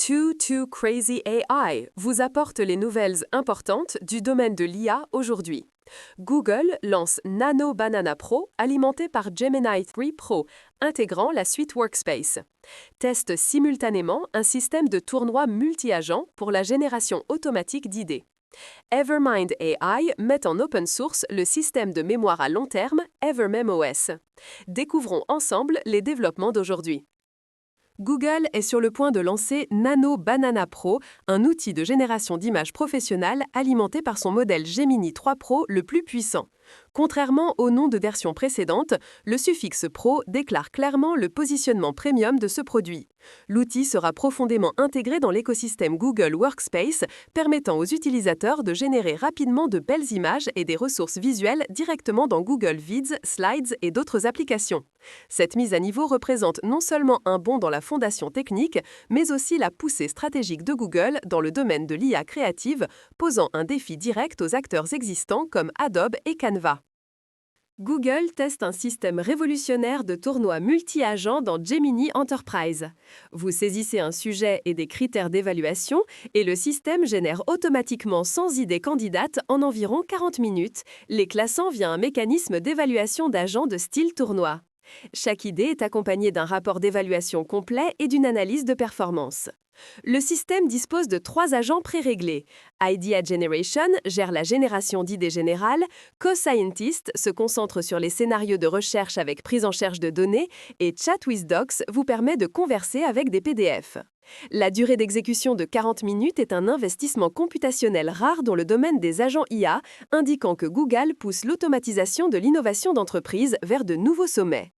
Too Crazy AI vous apporte les nouvelles importantes du domaine de l'IA aujourd'hui. Google lance Nano Banana Pro alimenté par Gemini 3 Pro, intégrant la suite Workspace. Teste simultanément un système de tournoi multi-agents pour la génération automatique d'idées. Evermind AI met en open source le système de mémoire à long terme EverMemOS. Découvrons ensemble les développements d'aujourd'hui. Google est sur le point de lancer Nano Banana Pro, un outil de génération d'images professionnelles alimenté par son modèle Gemini 3 Pro le plus puissant. Contrairement au nom de version précédente, le suffixe Pro déclare clairement le positionnement premium de ce produit. L'outil sera profondément intégré dans l'écosystème Google Workspace, permettant aux utilisateurs de générer rapidement de belles images et des ressources visuelles directement dans Google Vids, Slides et d'autres applications. Cette mise à niveau représente non seulement un bond dans la fondation technique, mais aussi la poussée stratégique de Google dans le domaine de l'IA créative, posant un défi direct aux acteurs existants comme Adobe et Canva. Google teste un système révolutionnaire de tournois multi-agents dans Gemini Enterprise. Vous saisissez un sujet et des critères d'évaluation et le système génère automatiquement 100 idées candidates en environ 40 minutes, les classant via un mécanisme d'évaluation d'agents de style tournoi. Chaque idée est accompagnée d'un rapport d'évaluation complet et d'une analyse de performance. Le système dispose de 3 agents préréglés. Idea Generation gère la génération d'idées générales, Co-Scientist se concentre sur les scénarios de recherche avec prise en charge de données et Chat with Docs vous permet de converser avec des PDF. La durée d'exécution de 40 minutes est un investissement computationnel rare dans le domaine des agents IA, indiquant que Google pousse l'automatisation de l'innovation d'entreprise vers de nouveaux sommets.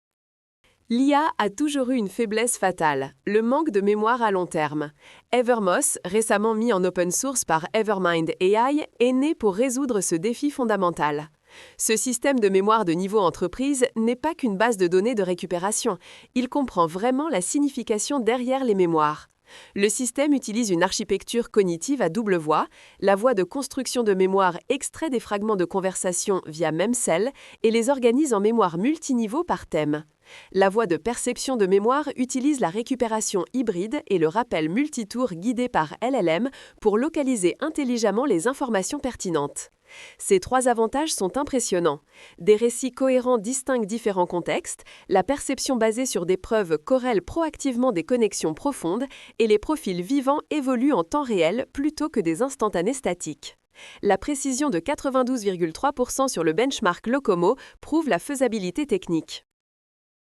L'IA a toujours eu une faiblesse fatale, le manque de mémoire à long terme. Evermoss, récemment mis en open source par Evermind AI, est né pour résoudre ce défi fondamental. Ce système de mémoire de niveau entreprise n'est pas qu'une base de données de récupération, il comprend vraiment la signification derrière les mémoires. Le système utilise une architecture cognitive à double voie. La voie de construction de mémoire extrait des fragments de conversation via Memcell et les organise en mémoire multiniveau par thème. La voie de perception de mémoire utilise la récupération hybride et le rappel multitour guidé par LLM pour localiser intelligemment les informations pertinentes. Ces 3 avantages sont impressionnants. Des récits cohérents distinguent différents contextes, la perception basée sur des preuves corrèle proactivement des connexions profondes et les profils vivants évoluent en temps réel plutôt que des instantanés statiques. La précision de 92,3% sur le benchmark Locomo prouve la faisabilité technique.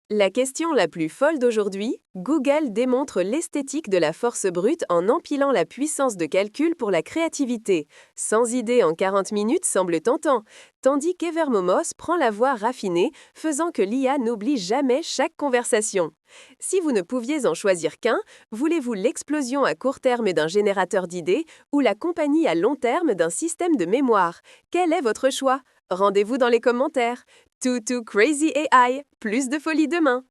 La question la plus folle d'aujourd'hui, Google démontre l'esthétique de la force brute en empilant la puissance de calcul pour la créativité. 100 idées en 40 minutes semble tentant, tandis qu'Evermomos prend la voie raffinée, faisant que l'IA n'oublie jamais chaque conversation. Si vous ne pouviez en choisir qu'un, voulez-vous l'explosion à court terme d'un générateur d'idées ou la compagnie à long terme d'un système de mémoire? Quel est votre choix? Rendez-vous dans les commentaires. Too Crazy AI, plus de folie demain!